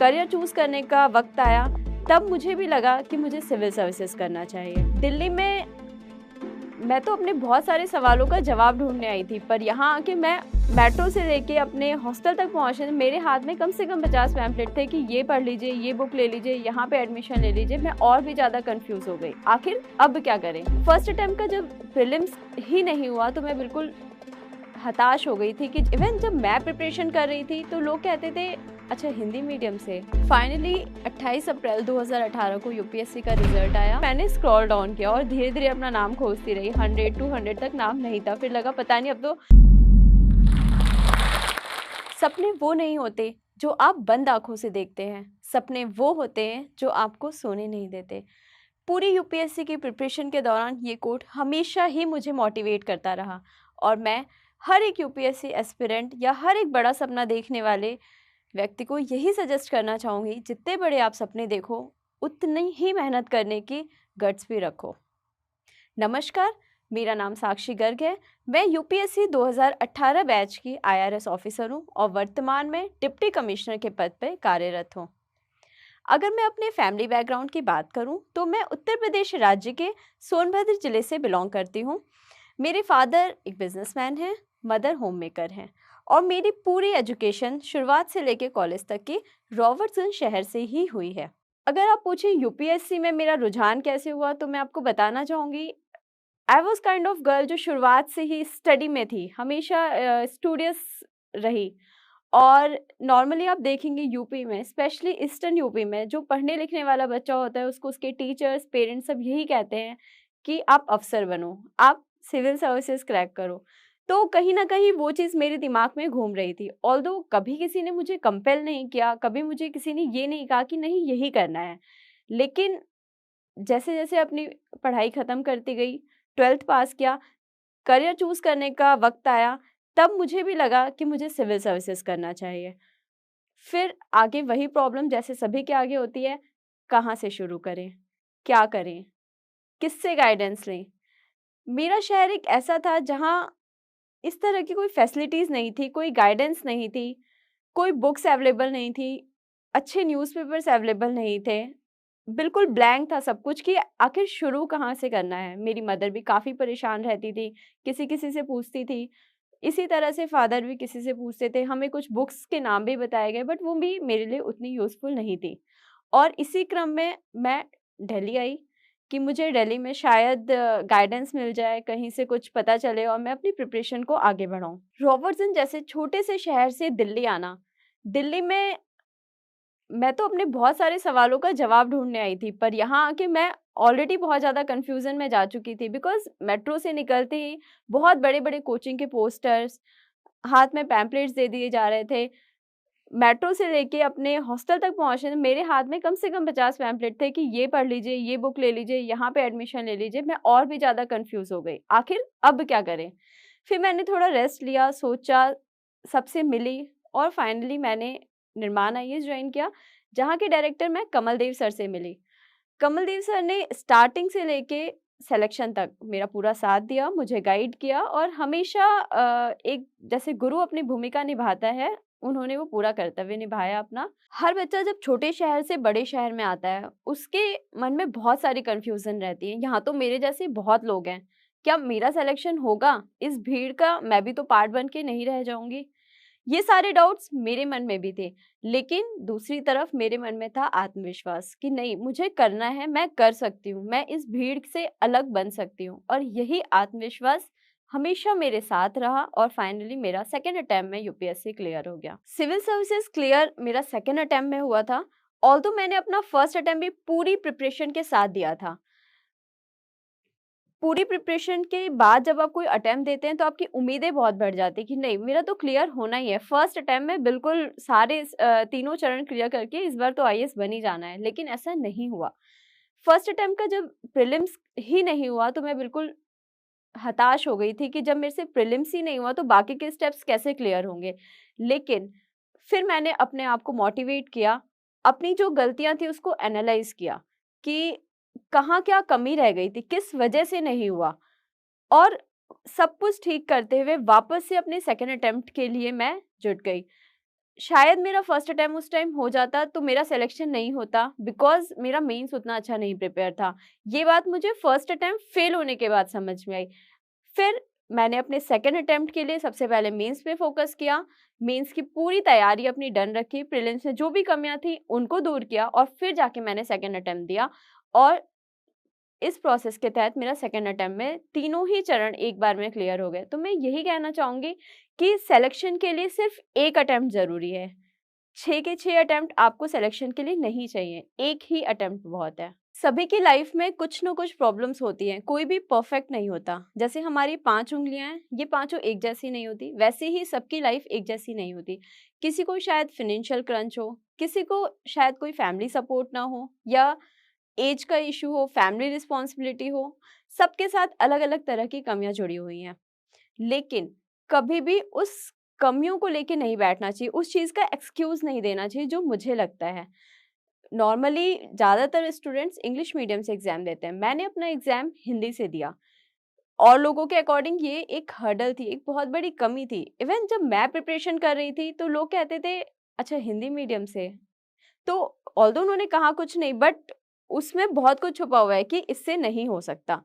Career choose करने का वक्त आया तब मुझे भी लगा कि मुझे सिविल सर्विसेज करना चाहिए। दिल्ली में मैं तो अपने बहुत सारे सवालों का जवाब ढूंढने आई थी, पर यहाँ आके मैं मेट्रो से लेके अपने हॉस्टल तक पहुँचे मेरे हाथ में कम से कम 50 पैम्फलेट थे कि ये पढ़ लीजिए, ये बुक ले लीजिए, यहाँ पे एडमिशन ले लीजिए। मैं और भी ज़्यादा कंफ्यूज हो गई, आखिर अब क्या करें। फर्स्ट अटेम्प्ट का जब प्रीलिम्स ही नहीं हुआ तो मैं बिल्कुल हताश हो गई थी कि इवन जब मैं प्रिपरेशन कर रही थी तो लोग कहते थे अच्छा हिंदी मीडियम से। फाइनली 28 अप्रैल 2018 को यूपीएससी का रिजल्ट आया। मैंने स्क्रॉल डाउन किया और धीरे धीरे अपना नाम खोजती रही। 100 200 तक नाम नहीं था, फिर लगा पता नहीं अब तो। सपने वो नहीं होते जो आप बंद आंखों से देखते हैं, सपने वो होते हैं जो आपको सोने नहीं देते। पूरी यूपीएससी की प्रिपरेशन के दौरान ये कोट हमेशा ही मुझे मोटिवेट करता रहा और मैं हर एक यूपीएससी एस्पिरेंट या हर एक बड़ा सपना देखने वाले व्यक्ति को यही सजेस्ट करना चाहूँगी, जितने बड़े आप सपने देखो उतनी ही मेहनत करने की गट्स भी रखो। नमस्कार, मेरा नाम साक्षी गर्ग है। मैं यूपीएससी 2018 बैच की आईआरएस ऑफिसर हूँ और वर्तमान में डिप्टी कमिश्नर के पद पर कार्यरत हूँ। अगर मैं अपने फैमिली बैकग्राउंड की बात करूं तो मैं उत्तर प्रदेश राज्य के सोनभद्र जिले से बिलोंग करती हूं। मेरे फादर एक बिजनेसमैन हैं, मदर होम मेकर हैं और मेरी पूरी एजुकेशन शुरुआत से लेकर कॉलेज तक की रॉबर्ट्सगंज शहर से ही हुई है। अगर आप पूछे यूपीएससी में मेरा रुझान कैसे हुआ तो मैं आपको बताना चाहूँगी, I was kind of girl जो शुरुआत से ही स्टडी में थी, हमेशा स्टूडियस रही। और नॉर्मली आप देखेंगे यूपी में, स्पेशली ईस्टर्न यूपी में, जो पढ़ने लिखने वाला बच्चा होता है उसको उसके टीचर्स, पेरेंट्स सब यही कहते हैं कि आप अफसर बनो, आप सिविल सर्विसेज क्रैक करो। तो कहीं ना कहीं वो चीज़ मेरे दिमाग में घूम रही थी। ऑल्दो कभी किसी ने मुझे कंपेल नहीं किया, कभी मुझे किसी ने ये नहीं कहा कि नहीं यही करना है, लेकिन जैसे जैसे अपनी पढ़ाई ख़त्म करती गई, 12th पास किया, करियर चूज़ करने का वक्त आया तब मुझे भी लगा कि मुझे सिविल सर्विसेज करना चाहिए। फिर आगे वही प्रॉब्लम जैसे सभी के आगे होती है, कहाँ से शुरू करें, क्या करें, किससे गाइडेंस लें। मेरा शहर एक ऐसा था जहाँ इस तरह की कोई फैसिलिटीज़ नहीं थी, कोई गाइडेंस नहीं थी, कोई बुक्स अवेलेबल नहीं थी, अच्छे न्यूज़पेपर्स अवेलेबल नहीं थे। बिल्कुल ब्लैंक था सब कुछ कि आखिर शुरू कहाँ से करना है। मेरी मदर भी काफ़ी परेशान रहती थी, किसी-किसी से पूछती थी। इसी तरह से फादर भी किसी से पूछते थे। हमें कुछ बुक्स के नाम भी बताए गए बट वो भी मेरे लिए उतनी यूज़फुल नहीं थी। और इसी क्रम में मैं दिल्ली आई कि मुझे दिल्ली में शायद गाइडेंस मिल जाए, कहीं से कुछ पता चले और मैं अपनी प्रिपरेशन को आगे बढ़ाऊँ। रॉबर्ट्सगंज जैसे छोटे से शहर से दिल्ली आना, दिल्ली में मैं तो अपने बहुत सारे सवालों का जवाब ढूँढने आई थी, पर यहाँ आके मैं ऑलरेडी बहुत ज़्यादा कन्फ्यूज़न में जा चुकी थी। बिकॉज़ मेट्रो से निकलते ही बहुत बड़े-बड़े कोचिंग के पोस्टर्स, हाथ में पैम्पलेट्स दे दिए जा रहे थे। मेट्रो से लेके अपने हॉस्टल तक पहुँचने मेरे हाथ में कम से कम 50 पैम्पलेट थे कि ये पढ़ लीजिए, ये बुक ले लीजिए, यहाँ पे एडमिशन ले लीजिए। मैं और भी ज़्यादा कन्फ्यूज़ हो गई, आखिर अब क्या करें? फिर मैंने थोड़ा रेस्ट लिया, सोचा, सबसे मिली और फाइनली मैंने निर्माण आईएएस जॉइन किया, जहाँ के डायरेक्टर मैं कमलदेव सर से मिली। कमलदेव सर ने स्टार्टिंग से लेके सिलेक्शन तक मेरा पूरा साथ दिया, मुझे गाइड किया और हमेशा एक जैसे गुरु अपनी भूमिका निभाता है, उन्होंने वो पूरा कर्तव्य निभाया अपना। हर बच्चा जब छोटे शहर से बड़े शहर में आता है, उसके मन में बहुत सारी कन्फ्यूज़न रहती है। यहाँ तो मेरे जैसे बहुत लोग हैं, क्या मेरा सिलेक्शन होगा? इस भीड़ का मैं भी तो पार्ट बन के नहीं रह जाऊँगी? ये सारे डाउट्स मेरे मन में भी थे, लेकिन दूसरी तरफ मेरे मन में था आत्मविश्वास कि नहीं मुझे करना है, मैं कर सकती हूँ, मैं इस भीड़ से अलग बन सकती हूँ और यही आत्मविश्वास हमेशा मेरे साथ रहा और फाइनली मेरा सेकेंड अटेम्प्ट में यूपीएससी क्लियर हो गया। सिविल सर्विसेज क्लियर मेरा सेकेंड अटेम्प्ट में हुआ था, ऑल्दो मैंने अपना फर्स्ट अटेम्प्ट भी पूरी प्रिपरेशन के साथ दिया था। पूरी प्रिपरेशन के बाद जब आप कोई अटेम्प्ट देते हैं तो आपकी उम्मीदें बहुत बढ़ जाती है कि नहीं मेरा तो क्लियर होना ही है। फर्स्ट अटेम्प्ट में बिल्कुल सारे तीनों चरण क्लियर करके इस बार तो आईएएस बन ही जाना है, लेकिन ऐसा नहीं हुआ। फर्स्ट अटेम्प्ट का जब प्रीलिम्स ही नहीं हुआ तो मैं बिल्कुल हताश हो गई थी कि जब मेरे से प्रीलिम्स ही नहीं हुआ तो बाकी के स्टेप्स कैसे क्लियर होंगे। लेकिन फिर मैंने अपने आप को मोटिवेट किया, अपनी जो गलतियाँ थी उसको एनालाइज़ किया कि कहाँ क्या कमी रह गई थी, किस वजह से नहीं हुआ और सब कुछ ठीक करते हुए वापस से अपने सेकंड अटेम्प्ट के लिए मैं जुट गई। शायद मेरा फर्स्ट अटेम्प्ट उस टाइम हो जाता तो मेरा सिलेक्शन नहीं होता, बिकॉज़ मेरा मेंस उतना अच्छा नहीं प्रिपेयर था। ये बात मुझे फर्स्ट अटेम्प्ट फेल होने के बाद समझ में आई। फिर मैंने अपने सेकंड अटेम्प्ट के लिए सबसे पहले मेंस पे फ़ोकस किया। मेंस की पूरी तैयारी अपनी डन रखी, प्रीलिम्स में जो भी कमियाँ थी उनको दूर किया और फिर जाके मैंने सेकंड अटेम्प्ट दिया और इस प्रोसेस के तहत मेरा सेकंड अटेम्प्ट में तीनों ही चरण एक बार में क्लियर हो गए। तो मैं यही कहना चाहूँगी कि सिलेक्शन के लिए सिर्फ़ 1 अटेम्प्ट ज़रूरी है। 6 के 6 अटेम्प्ट आपको सिलेक्शन के लिए नहीं चाहिए, 1 ही अटेम्प्ट बहुत है। सभी की लाइफ में कुछ न कुछ प्रॉब्लम्स होती हैं, कोई भी परफेक्ट नहीं होता। जैसे हमारी 5 उँगलियाँ हैं, ये पाँचों एक जैसी नहीं होती, वैसे ही सबकी लाइफ एक जैसी नहीं होती। किसी को शायद फाइनेंशियल क्रंच हो, किसी को शायद कोई फैमिली सपोर्ट ना हो या एज का इश्यू हो, फैमिली रिस्पॉन्सिबिलिटी हो, सबके साथ अलग-अलग तरह की कमियाँ जुड़ी हुई हैं। लेकिन कभी भी उस कमियों को लेके नहीं बैठना चाहिए, उस चीज़ का एक्सक्यूज़ नहीं देना चाहिए जो मुझे लगता है। नॉर्मली ज़्यादातर स्टूडेंट्स इंग्लिश मीडियम से एग्ज़ाम देते हैं। मैंने अपना एग्ज़ाम हिंदी से दिया और लोगों के अकॉर्डिंग ये एक हर्डल थी, एक बहुत बड़ी कमी थी। इवन जब मैं प्रिपरेशन कर रही थी तो लोग कहते थे, "अच्छा हिंदी मीडियम से?" तो ऑल्दो उन्होंने कहा कुछ नहीं, बट उसमें बहुत कुछ छुपा हुआ है कि इससे नहीं हो सकता।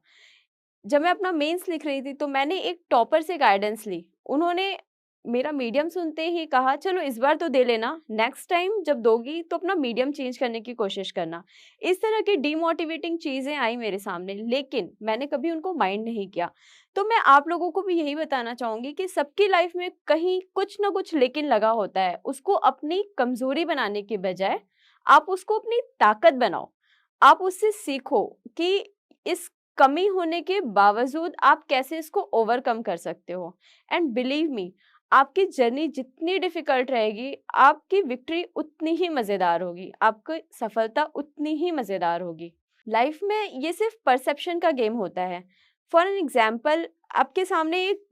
जब मैं अपना मेंस लिख रही थी तो मैंने एक टॉपर से गाइडेंस ली। उन्होंने मेरा मीडियम सुनते ही कहा, चलो इस बार तो दे लेना, नेक्स्ट टाइम जब दोगी तो अपना मीडियम चेंज करने की कोशिश करना। इस तरह की डिमोटिवेटिंग चीज़ें आई मेरे सामने, लेकिन मैंने कभी उनको माइंड नहीं किया। तो मैं आप लोगों को भी यही बताना चाहूँगी कि सबकी लाइफ में कहीं कुछ ना कुछ लेकिन लगा होता है। उसको अपनी कमज़ोरी बनाने के बजाय आप उसको अपनी ताकत बनाओ। आप उससे सीखो कि इस कमी होने के बावजूद आप कैसे इसको ओवरकम कर सकते हो। एंड बिलीव मी, आपकी जर्नी जितनी डिफिकल्ट रहेगी, आपकी विक्ट्री उतनी ही मज़ेदार होगी, आपकी सफलता उतनी ही मज़ेदार होगी। लाइफ में ये सिर्फ परसेप्शन का गेम होता है। फॉर एन एग्जाम्पल, आपके सामने एक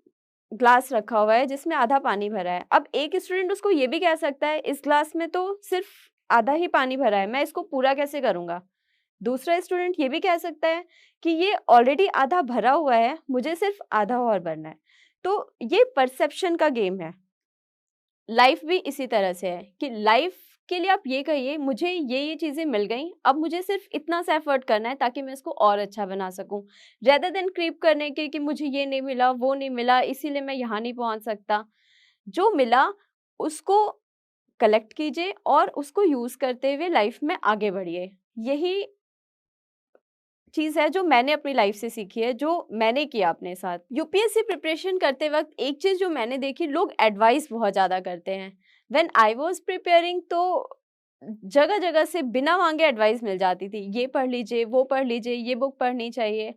ग्लास रखा हुआ है जिसमें आधा पानी भरा है। अब एक स्टूडेंट उसको ये भी कह सकता है, इस ग्लास में तो सिर्फ आधा ही पानी भरा है, मैं इसको पूरा कैसे करूँगा? दूसरा स्टूडेंट ये भी कह सकता है कि ये ऑलरेडी आधा भरा हुआ है, मुझे सिर्फ आधा और भरना है। तो ये परसेप्शन का गेम है। लाइफ भी इसी तरह से है कि लाइफ के लिए आप ये कहिए, मुझे ये चीज़ें मिल गई, अब मुझे सिर्फ इतना सा एफर्ट करना है ताकि मैं इसको और अच्छा बना सकूं, रेदर देन क्रीप करने के कि मुझे ये नहीं मिला, वो नहीं मिला, इसीलिए मैं यहाँ नहीं पहुंच सकता। जो मिला उसको कलेक्ट कीजिए और उसको यूज करते हुए लाइफ में आगे बढ़िए। यही चीज़ है जो मैंने अपनी लाइफ से सीखी है, जो मैंने किया अपने साथ। यूपीएससी प्रिपरेशन करते वक़्त एक चीज़ जो मैंने देखी, लोग एडवाइस बहुत ज़्यादा करते हैं। व्हेन आई वाज़ प्रिपेयरिंग तो जगह-जगह से बिना माँगे एडवाइस मिल जाती थी। ये पढ़ लीजिए, वो पढ़ लीजिए, ये बुक पढ़नी चाहिए।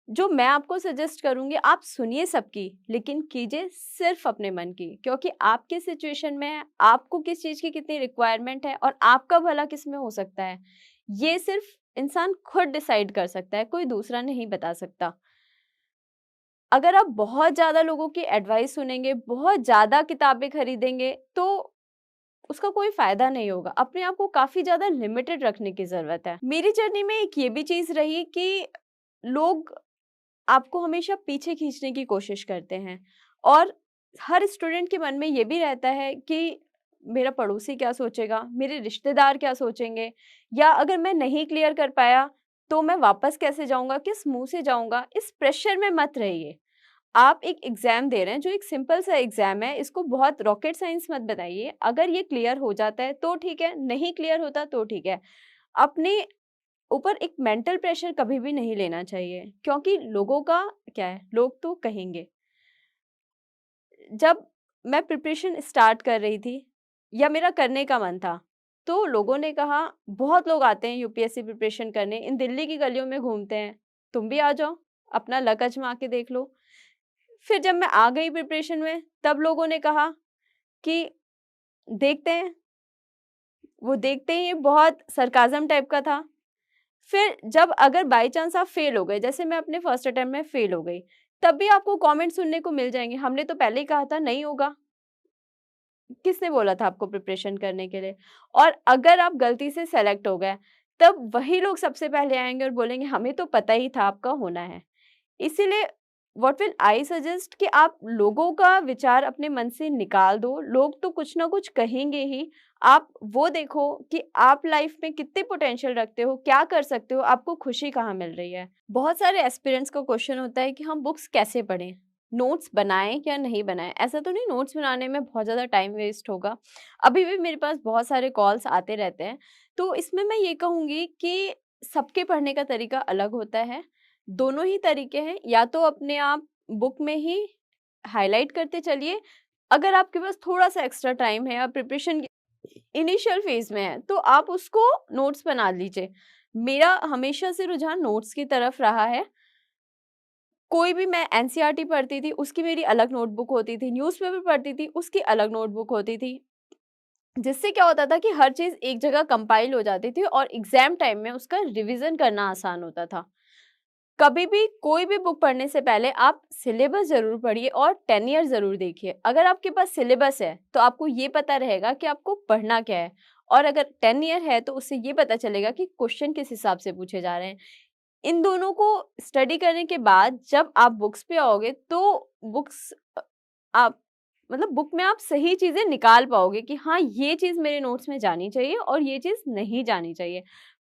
जो मैं आपको सजेस्ट करूँगी, आप सुनिए सबकी, लेकिन कीजिए सिर्फ़ अपने मन की, क्योंकि आपकी सिचुएशन में आपको किस चीज़ की कितनी रिक्वायरमेंट है और आपका भला किसमें हो सकता है, ये सिर्फ़ इंसान खुद डिसाइड कर सकता है, कोई दूसरा नहीं बता सकता। अगर आप बहुत ज़्यादा लोगों की एडवाइस सुनेंगे, बहुत ज़्यादा किताबें खरीदेंगे, तो उसका कोई फ़ायदा नहीं होगा। अपने आप को काफ़ी ज़्यादा लिमिटेड रखने की ज़रूरत है। मेरी जर्नी में एक ये भी चीज़ रही कि लोग आपको हमेशा पीछे खींचने की कोशिश करते हैं और हर स्टूडेंट के मन में ये भी रहता है कि मेरा पड़ोसी क्या सोचेगा, मेरे रिश्तेदार क्या सोचेंगे, या अगर मैं नहीं क्लियर कर पाया तो मैं वापस कैसे जाऊँगा, किस मुँह से जाऊँगा। इस प्रेशर में मत रहिए। आप एक एग्ज़ाम दे रहे हैं जो एक सिंपल सा एग्ज़ाम है, इसको बहुत रॉकेट साइंस मत बनाइए। अगर ये क्लियर हो जाता है तो ठीक है, नहीं क्लियर होता तो ठीक है। अपने ऊपर एक मेंटल प्रेशर कभी भी नहीं लेना चाहिए, क्योंकि लोगों का क्या है, लोग तो कहेंगे। जब मैं प्रिपरेशन स्टार्ट कर रही थी या मेरा करने का मन था, तो लोगों ने कहा, बहुत लोग आते हैं यूपीएससी प्रिपरेशन करने, इन दिल्ली की गलियों में घूमते हैं, तुम भी आ जाओ, अपना लक आजमा के देख लो। फिर जब मैं आ गई प्रिपरेशन में, तब लोगों ने कहा कि देखते हैं, वो देखते ही बहुत सरकाज़म टाइप का था। फिर जब अगर बाय चांस आप फेल हो गए, जैसे मैं अपने फर्स्ट अटेम्प्ट में फेल हो गई, तब भी आपको कमेंट सुनने को मिल जाएँगे, हमने तो पहले ही कहा था नहीं होगा, किसने बोला था आपको प्रिपरेशन करने के लिए? और अगर आप गलती से सेलेक्ट हो गए, तब वही लोग सबसे पहले आएँगे और बोलेंगे हमें तो पता ही था आपका होना है। इसीलिए व्हाट विल आई सजेस्ट कि आप लोगों का विचार अपने मन से निकाल दो। लोग तो कुछ ना कुछ कहेंगे ही। आप वो देखो कि आप लाइफ में कितने पोटेंशियल रखते हो, क्या कर सकते हो, आपको खुशी कहाँ मिल रही है। बहुत सारे एस्पिरेंट्स का क्वेश्चन होता है कि हम बुक्स कैसे पढ़ें, नोट्स बनाएं या नहीं बनाएं। ऐसा तो नहीं नोट्स बनाने में बहुत ज़्यादा टाइम वेस्ट होगा। अभी भी मेरे पास बहुत सारे कॉल्स आते रहते हैं। तो इसमें मैं ये कहूँगी कि सबके पढ़ने का तरीका अलग होता है। दोनों ही तरीके हैं, या तो अपने आप बुक में ही हाइलाइट करते चलिए। अगर आपके पास थोड़ा-सा एक्स्ट्रा टाइम है, आप प्रिपरेशन के इनिशियल फेज़ में हैं, तो आप उसको नोट्स बना लीजिए। मेरा हमेशा से रुझान नोट्स की तरफ रहा है। कोई भी मैं एनसीईआरटी पढ़ती थी, उसकी मेरी अलग नोटबुक होती थी, न्यूज़पेपर पढ़ती थी, उसकी अलग नोटबुक होती थी। जिससे क्या होता था कि हर चीज़ एक जगह कंपाइल हो जाती थी और एग्ज़ाम टाइम में उसका रिवीज़न करना आसान होता था। कभी भी कोई भी बुक पढ़ने से पहले आप सिलेबस ज़रूर पढ़िए और टेन्योर ज़रूर देखिए। अगर आपके पास सिलेबस है, तो आपको ये पता रहेगा कि आपको पढ़ना क्या है, और अगर टेन्योर है, तो उससे ये पता चलेगा कि क्वेश्चन किस हिसाब से पूछे जा रहे हैं। इन दोनों को स्टडी करने के बाद जब आप बुक्स पे आओगे, तो बुक्स आप मतलब बुक में आप सही चीज़ें निकाल पाओगे कि हाँ, ये चीज़ मेरे नोट्स में जानी चाहिए और ये चीज़ नहीं जानी चाहिए।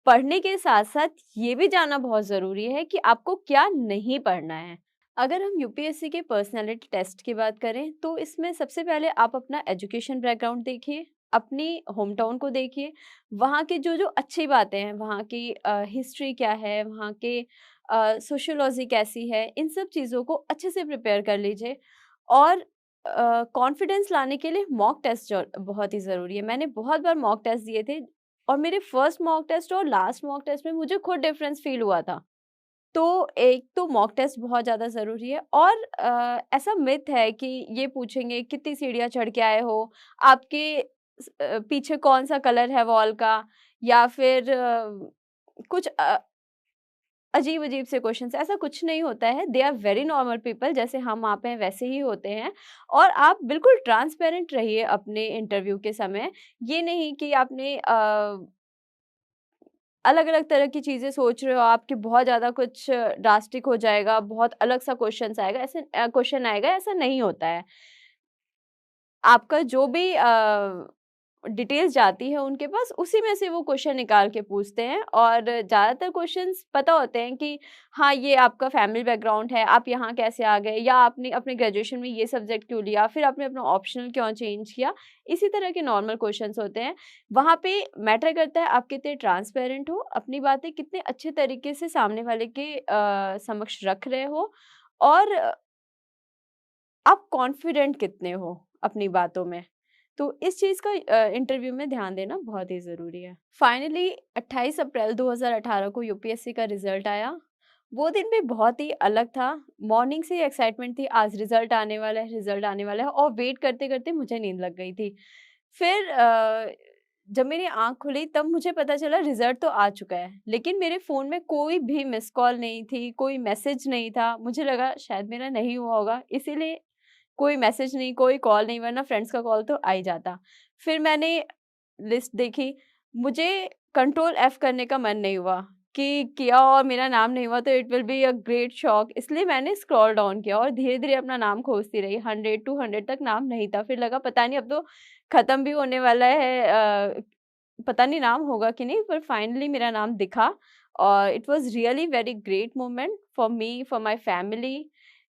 पढ़ने के साथ-साथ ये भी जानना बहुत ज़रूरी है कि आपको क्या नहीं पढ़ना है। अगर हम यूपीएससी के पर्सनैलिटी टेस्ट की बात करें, तो इसमें सबसे पहले आप अपना एजुकेशन बैकग्राउंड देखिए, अपनी होम टाउन को देखिए, वहाँ की जो-जो अच्छी बातें हैं, वहाँ की हिस्ट्री क्या है, वहाँ के सोशियोलॉजी कैसी है, इन सब चीज़ों को अच्छे से प्रिपेयर कर लीजिए। और कॉन्फिडेंस लाने के लिए मॉक टेस्ट जो बहुत ही ज़रूरी है। मैंने बहुत बार मॉक टेस्ट दिए थे और मेरे फर्स्ट मॉक टेस्ट और लास्ट मॉक टेस्ट में मुझे खुद डिफरेंस फ़ील हुआ था। तो एक तो मॉक टेस्ट बहुत ज़्यादा ज़रूरी है, और ऐसा मिथ है कि ये पूछेंगे कितनी सीढ़ियाँ चढ़ के आए हो, आपके पीछे कौन-सा कलर है वॉल का, या फिर कुछ अजीब-अजीब से क्वेश्चन्स। ऐसा कुछ नहीं होता है, they are very normal people, जैसे हम आप हैं वैसे ही होते हैं। और आप बिल्कुल ट्रांसपेरेंट रहिए अपने इंटरव्यू के समय। ये नहीं कि आपने अलग-अलग तरह की चीज़ें सोच रहे हो आप कि बहुत ज़्यादा कुछ ड्रास्टिक हो जाएगा, बहुत अलग-सा क्वेश्चन्स आएगा, ऐसे क्वेश्चन आएगा, ऐसा नहीं होता है। आपका जो भी डिटेल्स जाती है उनके पास, उसी में से वो क्वेश्चन निकाल के पूछते हैं, और ज़्यादातर क्वेश्चंस पता होते हैं कि हाँ, ये आपका फैमिली बैकग्राउंड है, आप यहाँ कैसे आ गए, या आपने अपने ग्रेजुएशन में ये सब्जेक्ट क्यों लिया, फिर आपने अपना ऑप्शनल क्यों चेंज किया। इसी तरह के नॉर्मल क्वेश्चंस होते हैं। वहाँ पे मैटर करता है आप कितने ट्रांसपेरेंट हो, अपनी बातें कितने अच्छे तरीके से सामने वाले के समक्ष रख रहे हो, और आप कॉन्फिडेंट कितने हो अपनी बातों में। तो इस चीज़ का इंटरव्यू में ध्यान देना बहुत ही ज़रूरी है। फाइनली 28 अप्रैल 2018 को यूपीएससी का रिज़ल्ट आया। वो दिन भी बहुत ही अलग था। मॉर्निंग से ही एक्साइटमेंट थी, आज रिज़ल्ट आने वाला है, रिज़ल्ट आने वाला है, और वेट करते-करते मुझे नींद लग गई थी। फिर जब मेरी आँख खुली तब मुझे पता चला रिज़ल्ट तो आ चुका है, लेकिन मेरे फ़ोन में कोई भी मिस्ड कॉल नहीं थी, कोई मैसेज नहीं था। मुझे लगा शायद मेरा नहीं हुआ होगा, इसीलिए कोई मैसेज नहीं, कोई कॉल नहीं, वरना फ्रेंड्स का कॉल तो आ ही जाता। फिर मैंने लिस्ट देखी, मुझे कंट्रोल एफ करने का मन नहीं हुआ कि किया और मेरा नाम नहीं हुआ तो it will be a great shock, इसलिए मैंने स्क्रॉल डाउन किया और धीरे-धीरे अपना नाम खोजती रही। 100 200 तक नाम नहीं था, फिर लगा पता नहीं अब तो खत्म भी होने वाला है, पता नहीं नाम होगा कि नहीं, पर फाइनली मेरा नाम दिखा। और it was really very great moment for me, for my family.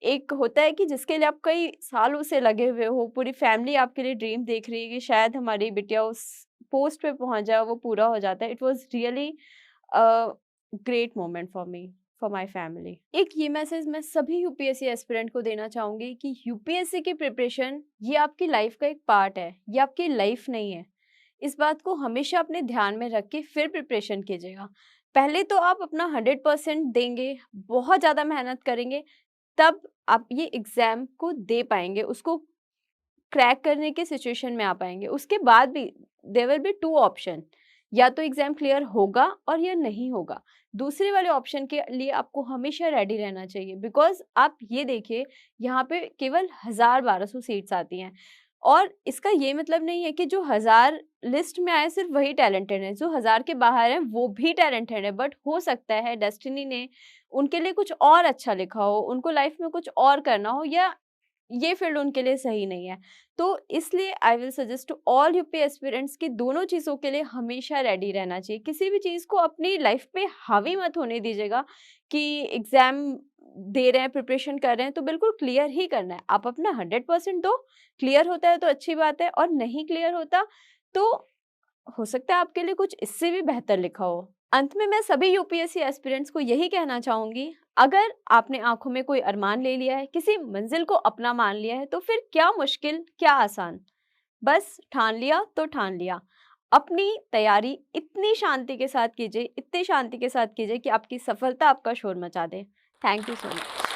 एक होता है कि जिसके लिए आप कई सालों से लगे हुए हो, पूरी फैमिली आपके लिए ड्रीम देख रही है कि शायद हमारी बिटिया उस पोस्ट पे पहुँच जाए, वो पूरा हो जाता है। It was really a, great moment for me, for my family. एक ये मैसेज मैं सभी यूपीएससी एस्पिरेंट को देना चाहूँगी कि यूपीएससी की प्रिपरेशन ये आपकी लाइफ का एक पार्ट है, ये आपकी लाइफ नहीं है। इस बात को हमेशा अपने ध्यान में रख के फिर प्रिपरेशन कीजिएगा। पहले तो आप अपना 100% देंगे, बहुत ज़्यादा मेहनत करेंगे, तब आप ये एग्ज़ाम को दे पाएँगे, उसको क्रैक करने की सिचुएशन में आ पाएँगे। उसके बाद भी देयर विल बी 2 ऑप्शन, या तो एग्ज़ाम क्लियर होगा और या नहीं होगा। दूसरे वाले ऑप्शन के लिए आपको हमेशा रेडी रहना चाहिए, बिकॉज़ आप ये देखिए यहाँ पे केवल 1000-1200 सीट्स आती हैं। और इसका ये मतलब नहीं है कि जो 1000 लिस्ट में आए सिर्फ वही टैलेंटेड है, जो 1000 के बाहर हैं वो भी टैलेंटेड है, बट हो सकता है डेस्टिनी ने उनके लिए कुछ और अच्छा लिखा हो, उनको लाइफ में कुछ और करना हो, या ये फील्ड उनके लिए सही नहीं है। तो इसलिए I will suggest to all UP aspirants कि दोनों चीज़ों के लिए हमेशा रेडी रहना चाहिए। किसी भी चीज़ को अपनी लाइफ पे हावी मत होने दीजिएगा कि एग्ज़ाम दे रहे हैं, प्रिपरेशन कर रहे हैं तो बिल्कुल क्लियर ही करना है। आप अपना 100% दो, क्लियर होता है तो अच्छी बात है, और नहीं क्लियर होता तो हो सकता है आपके लिए कुछ इससे भी बेहतर लिखा हो। अंत में मैं सभी यूपीएससी एस्पिरेंट्स को यही कहना चाहूँगी, अगर आपने आँखों में कोई अरमान ले लिया है, किसी मंजिल को अपना मान लिया है, तो फिर क्या मुश्किल, क्या आसान। बस ठान लिया तो ठान लिया। अपनी तैयारी इतनी शांति के साथ कीजिए, इतनी शांति के साथ कीजिए कि आपकी सफलता आपका शोर मचा दे। Thank you so much.